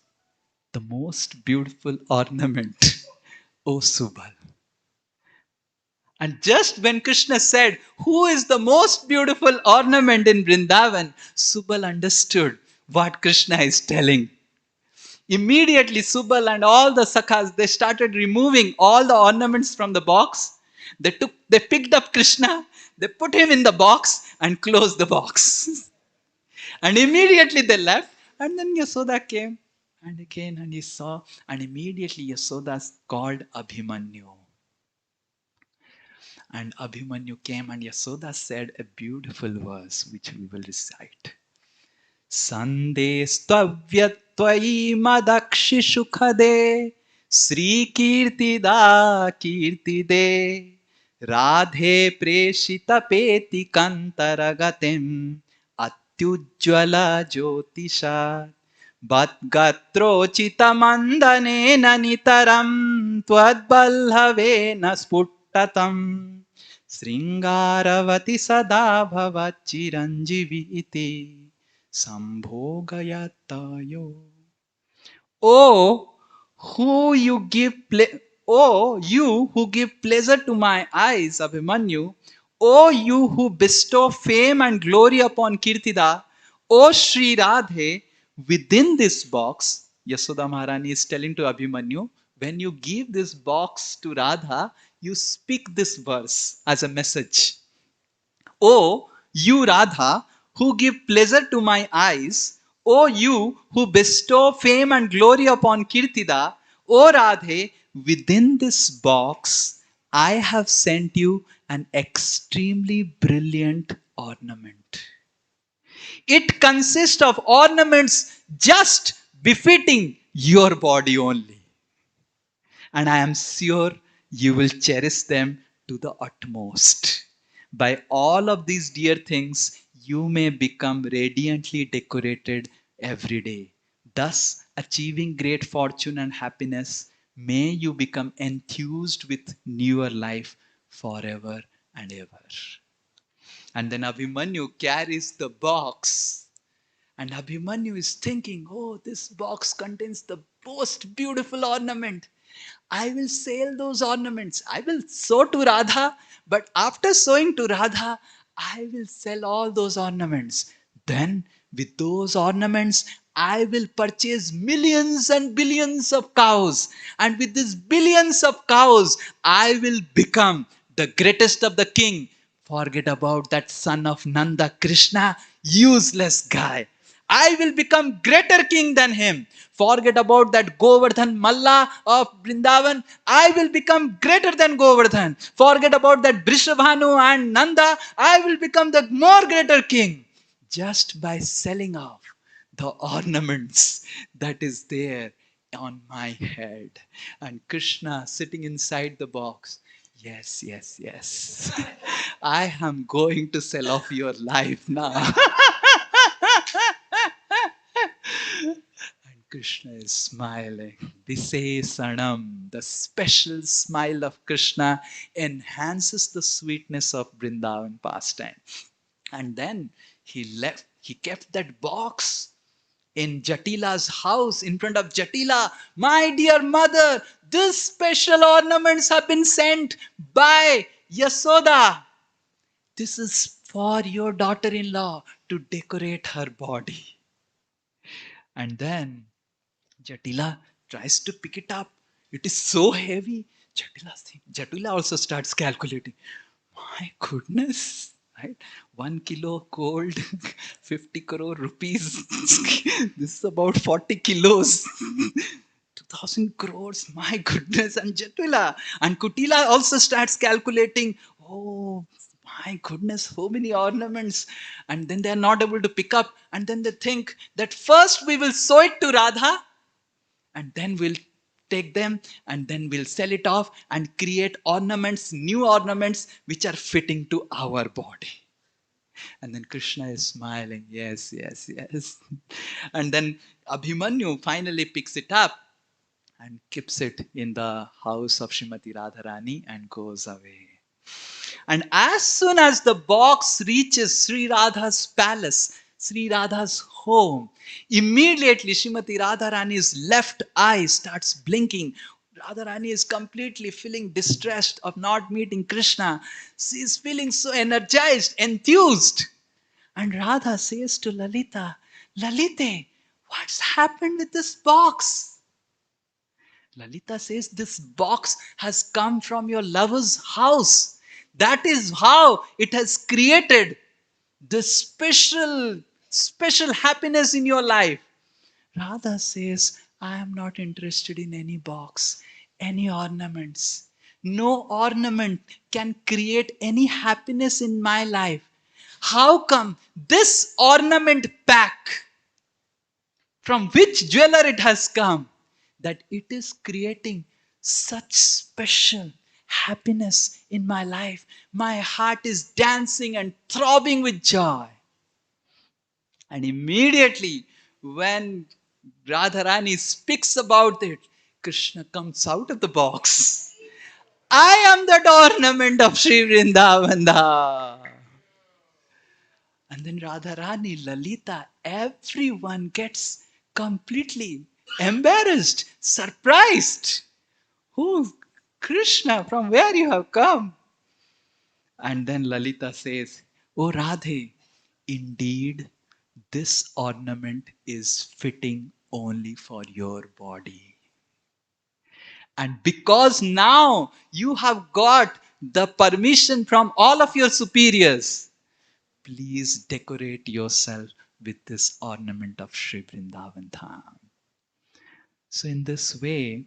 the most beautiful ornament? O Subal. And just when Krishna said, who is the most beautiful ornament in Vrindavan, Subal understood what Krishna is telling. Immediately, Subal and all the sakhas, they started removing all the ornaments from the box. They picked up Krishna, they put him in the box and closed the box. And immediately they left. And then Yasoda came and again and he saw, and immediately Yasoda called Abhimanyu. And Abhimanyu came and Yasoda said a beautiful verse which we will recite. Sande stvyatvai madakshi khade Sri kirtida kirtide Radhe preshita peti kantaragatim Atyujjvala jyotisha Bhatgatrochita mandanena nitaram Twadbalhavena sputtatam Sringaravati sada bhavat chiranjivi iti Sambhogayatayo. Oh, you who give pleasure to my eyes, Abhimanyu. Oh, you who bestow fame and glory upon Kirtida. Oh, Sri Radhe, within this box, Yasoda Maharani is telling to Abhimanyu, when you give this box to Radha, you speak this verse as a message. O you Radha, who give pleasure to my eyes, O you who bestow fame and glory upon Kirtida, O Radhe, within this box I have sent you an extremely brilliant ornament. It consists of ornaments just befitting your body only. And I am sure you will cherish them to the utmost. By all of these dear things, you may become radiantly decorated every day. Thus, achieving great fortune and happiness, may you become enthused with newer life forever and ever. And then Abhimanyu carries the box. And Abhimanyu is thinking, oh, this box contains the most beautiful ornament. I will sell those ornaments. I will sow to Radha, but after sowing to Radha, I will sell all those ornaments. Then, with those ornaments, I will purchase millions and billions of cows. And with these billions of cows, I will become the greatest of the king. Forget about that son of Nanda, Krishna, useless guy. I will become greater king than him. Forget about that Govardhan Malla of Vrindavan. I will become greater than Govardhan. Forget about that Brishabhanu and Nanda. I will become the more greater king. Just by selling off the ornaments that is there on my head. And Krishna sitting inside the box. Yes, yes, yes. I am going to sell off your life now. And Krishna is smiling. Visesanam, the special smile of Krishna enhances the sweetness of Vrindavan pastime. And then he kept that box in Jatila's house in front of Jatila. My dear mother, these special ornaments have been sent by Yasoda. This is for your daughter-in-law to decorate her body. And then Jatila tries to pick it up. It is so heavy. Jatila also starts calculating. My goodness, right? 1 kilo gold, 50 crore rupees. This is about 40 kilos. 2000 crores, my goodness. And Jatila and Kutila also starts calculating. Oh, my goodness, so many ornaments. And then they are not able to pick up. And then they think that first we will sow it to Radha, and then we'll take them and then we'll sell it off and create ornaments, new ornaments which are fitting to our body. And then Krishna is smiling. Yes, yes, yes. And then Abhimanyu finally picks it up and keeps it in the house of Srimati Radharani and goes away. And as soon as the box reaches Sri Radha's palace, Sri Radha's home, immediately Srimati Radharani's left eye starts blinking. Radharani is completely feeling distressed of not meeting Krishna. She is feeling so energized, enthused. And Radha says to Lalita, Lalite, what's happened with this box? Lalita says, this box has come from your lover's house. That is how it has created this special happiness in your life. Radha says, I am not interested in any box, any ornaments. No ornament can create any happiness in my life. How come this ornament pack, from which jeweler it has come, that it is creating such special happiness in my life? My heart is dancing and throbbing with joy. And immediately when Radharani speaks about it, Krishna comes out of the box. I am that ornament of Sri Vrindavanda. And then Radharani, Lalita, everyone gets completely embarrassed, surprised. Who? Krishna, from where you have come? And then Lalita says, Oh Radhe, indeed, this ornament is fitting only for your body. And because now you have got the permission from all of your superiors, please decorate yourself with this ornament of Sri Vrindavan Dham. So in this way,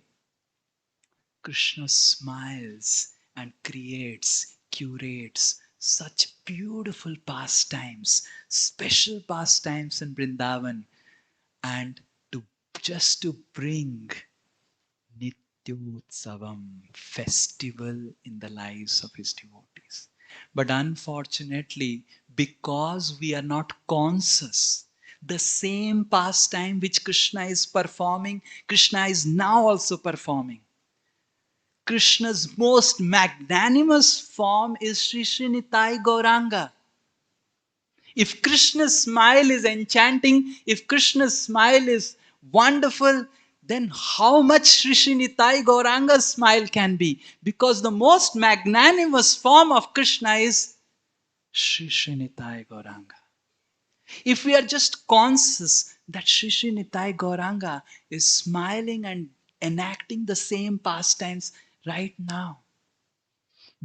Krishna smiles and creates, curates such beautiful pastimes, special pastimes in Vrindavan, and to bring Nityotsavam, festival in the lives of his devotees. But unfortunately, because we are not conscious, the same pastime which Krishna is performing, Krishna is now also performing. Krishna's most magnanimous form is Sri Sri Nitai Gauranga. If Krishna's smile is enchanting, if Krishna's smile is wonderful, then how much Sri Sri Nitai Gauranga's smile can be? Because the most magnanimous form of Krishna is Sri Sri Nitai Gauranga. If we are just conscious that Sri Sri Nitai Gauranga is smiling and enacting the same pastimes right now,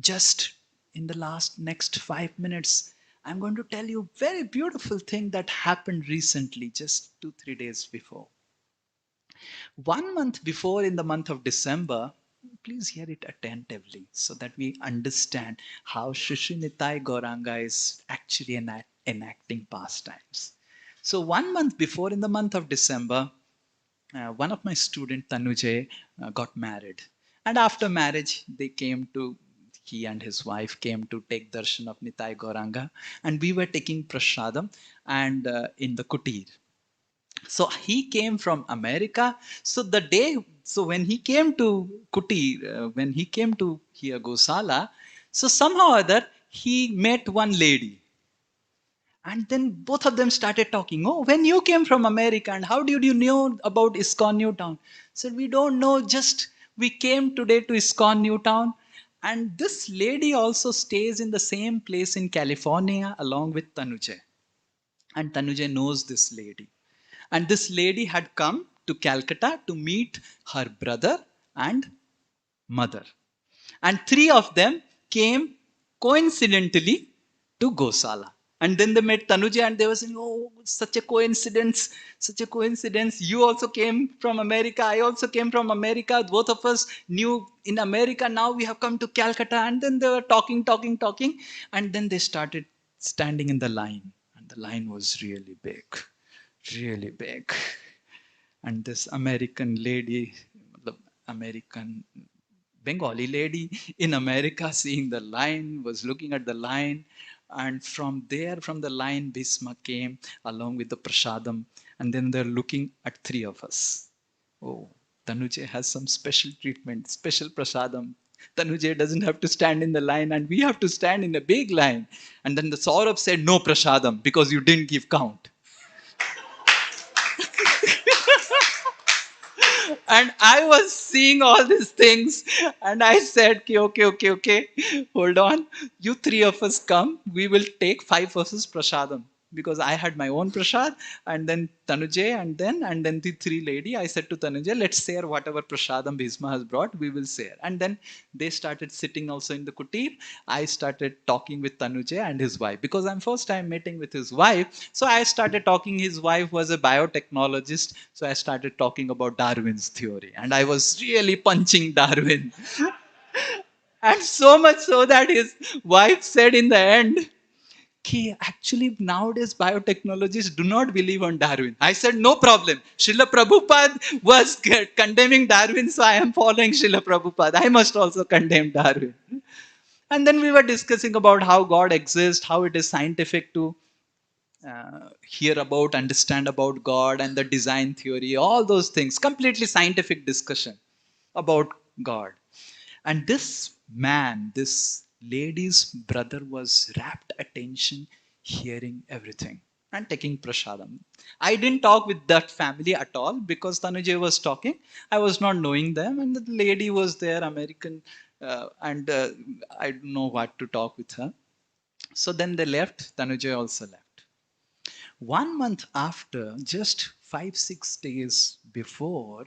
just in the next 5 minutes, I'm going to tell you a very beautiful thing that happened recently, just 2-3 days before. 1 month before, in the month of December, please hear it attentively so that we understand how Sri Sri Nitai Gauranga is actually enacting pastimes. So 1 month before, in the month of December, one of my students, Tanujay, got married. And after marriage, he and his wife came to take darshan of Nitai Gauranga. And we were taking prasadam and in the kutir. So he came from America. So when he came to kutir, when he came to here Goshala, so somehow or other, he met one lady. And then both of them started talking. Oh, when you came from America, and how did you know about ISKCON Newtown? Said, we don't know, just we came today to ISKCON Newtown. And this lady also stays in the same place in California along with Tanujay. And Tanujay knows this lady. And this lady had come to Calcutta to meet her brother and mother. And three of them came coincidentally to Gosala. And then they met Tanuja and they were saying, oh, such a coincidence, such a coincidence. You also came from America. I also came from America. Both of us knew in America. Now we have come to Calcutta. And then they were talking. And then they started standing in the line. And the line was really big, really big. And this American lady, the American Bengali lady in America, seeing the line, was looking at the line. And from there, from the line, Bhisma came along with the prasadam. And then they're looking at three of us. Oh, Tanujay has some special treatment, special prasadam. Tanujay doesn't have to stand in the line and we have to stand in a big line. And then the Saurabh said, no prasadam because you didn't give count. And I was seeing all these things and I said, okay, hold on. You three of us come, we will take 5 verses prasadam. Because I had my own prasad and then Tanujay and then the 3 lady. I said to Tanujay, let's share whatever prasadam Bhisma has brought, we will share. And then they started sitting also in the kutir. I started talking with Tanujay and his wife because I'm first time meeting with his wife. So I started talking. His wife was a biotechnologist. So I started talking about Darwin's theory. And I was really punching Darwin. And so much so that his wife said in the end, "Ki, actually, nowadays biotechnologists do not believe on Darwin." I said, no problem. Srila Prabhupada was condemning Darwin, so I am following Srila Prabhupada. I must also condemn Darwin. And then we were discussing about how God exists, how it is scientific to hear about, understand about God and the design theory, all those things, completely scientific discussion about God. And this man, this lady's brother was rapt attention, hearing everything and taking prasadam. I didn't talk with that family at all because Tanujay was talking. I was not knowing them, and the lady was there, American, and I don't know what to talk with her. So then they left. Tanujay also left. 1 month after, just 5, 6 days before,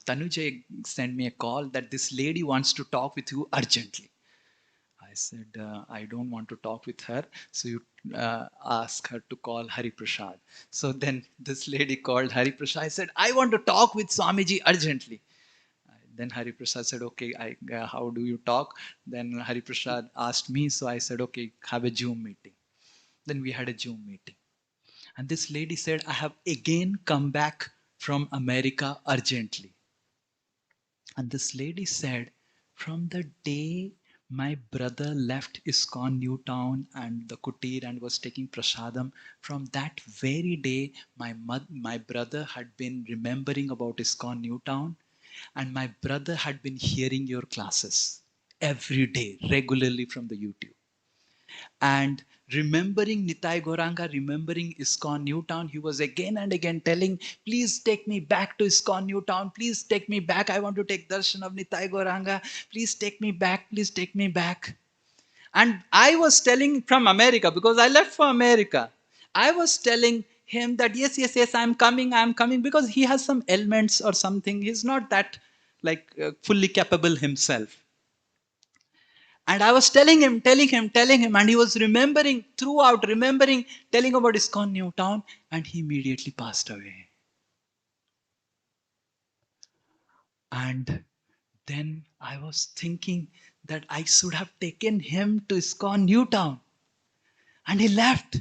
Tanujay sent me a call that this lady wants to talk with you urgently. I said, I don't want to talk with her. So you ask her to call Hari Prasad. So then this lady called Hari Prasad. I said, I want to talk with Swamiji urgently. Then Hari Prasad said, okay, how do you talk? Then Hari Prasad asked me. So I said, okay, have a Zoom meeting. Then we had a Zoom meeting. And this lady said, I have again come back from America urgently. And this lady said, from the day my brother left ISKCON Newtown and the kutir and was taking prasadam, from that very day, my brother had been remembering about ISKCON Newtown, and my brother had been hearing your classes every day, regularly from the YouTube. And remembering Nitai Goranga, remembering ISKCON Newtown, he was again and again telling, please take me back to ISKCON Newtown, please take me back, I want to take darshan of Nitai Goranga, please take me back, please take me back. And I was telling from America, because I left for America, I was telling him that yes, I'm coming, because he has some ailments or something, he's not that like fully capable himself. And I was telling him, and he was remembering throughout, telling about ISKCON Newtown, and he immediately passed away. And then I was thinking that I should have taken him to ISKCON Newtown. And he left.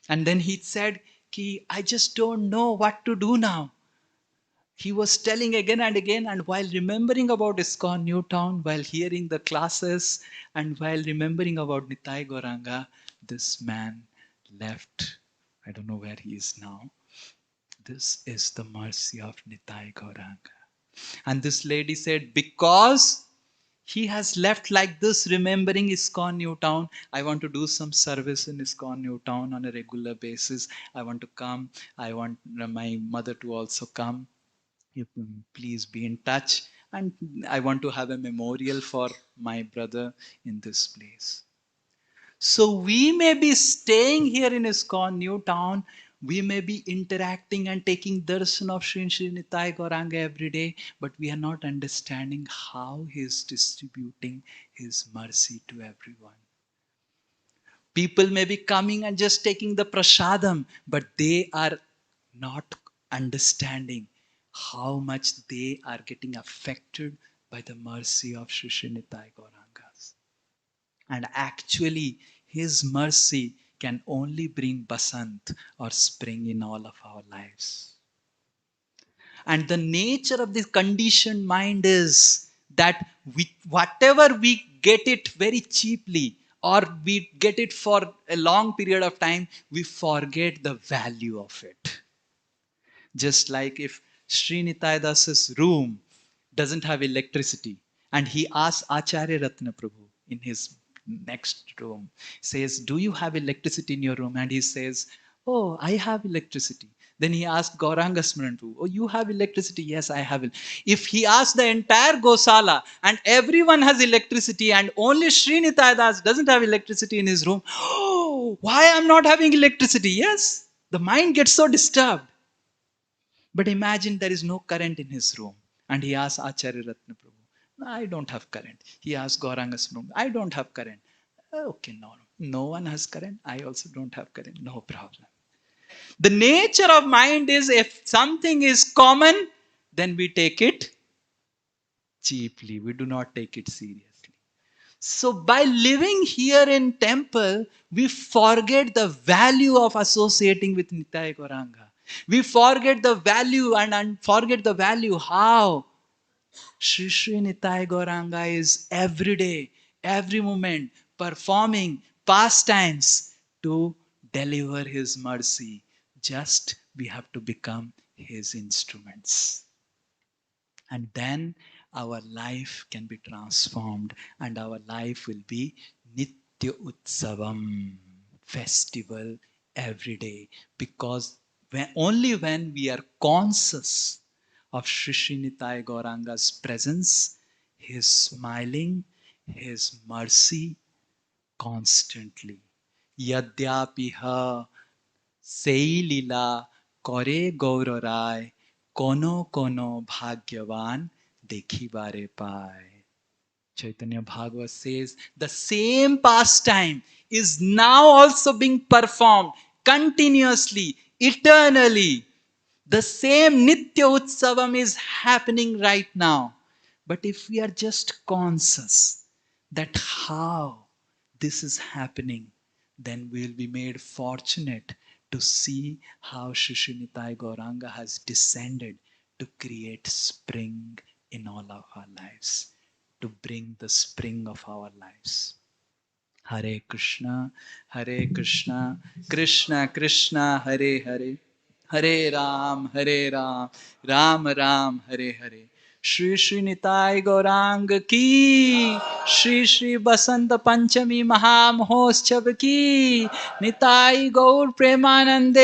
And then he said, Ki, I just don't know what to do now. He was telling again and again, and while remembering about ISKCON Newtown, while hearing the classes, and while remembering about Nitai Goranga, this man left. I don't know where he is now. This is the mercy of Nitai Goranga. And this lady said, because he has left like this, remembering ISKCON Newtown, I want to do some service in ISKCON Newtown on a regular basis. I want to come. I want my mother to also come. You please be in touch, and I want to have a memorial for my brother in this place. So we may be staying here in ISKCON Newtown, we may be interacting and taking darshan of Sri Nitai Gauranga every day, but we are not understanding how he is distributing his mercy to everyone. People may be coming and just taking the prasadam, but they are not understanding how much they are getting affected by the mercy of Sri Nitai Gaurangas. And actually, his mercy can only bring basant or spring in all of our lives. And the nature of this conditioned mind is that whatever we get it very cheaply, or we get it for a long period of time, we forget the value of it. Just like if Sri Nitai Das's room, doesn't have electricity. And he asks Acharya Ratna Prabhu in his next room, says, do you have electricity in your room? And he says, oh, I have electricity. Then he asked Gauranga Smaran Prabhu, oh, you have electricity? Yes, I have. If he asked the entire Goshala and everyone has electricity and only Sri Nitai Das doesn't have electricity in his room, oh, why I'm not having electricity? Yes, the mind gets so disturbed. But imagine there is no current in his room. And he asks Acharya Ratna Prabhu, I don't have current. He asks Gauranga Smaran, I don't have current. Okay, no one has current. I also don't have current. No problem. The nature of mind is if something is common, then we take it cheaply. We do not take it seriously. So by living here in temple, we forget the value of associating with Nitai Gauranga. We forget the value and forget the value how Sri Sri Nitai Gauranga is every day, every moment performing pastimes to deliver his mercy. Just we have to become his instruments. And then our life can be transformed and our life will be Nitya Utsavam, festival every day. Because only when we are conscious of Sri Sri Nitai Gauranga's presence, his smiling, his mercy constantly. Yadyapiha সেই লীলা করে গৌররায় কোনো কোনো ভাগ্যবান দেখিবারে পায়. Chaitanya Bhagavat says the same pastime is now also being performed continuously, eternally. The same Nitya Utsavam is happening right now. But if we are just conscious that how this is happening, then we'll be made fortunate to see how Sri Sri Nitai Gauranga has descended to create spring in all of our lives, to bring the spring of our lives. Hare Krishna, Krishna Krishna, Hare Hare, Hare Ram, Ram Ram, Hare Hare. Shri Shri Nitai Gaurang ki, Shri Shri Basant Panchami Maha Mahotsav ki, Nitai Gaur Premanande.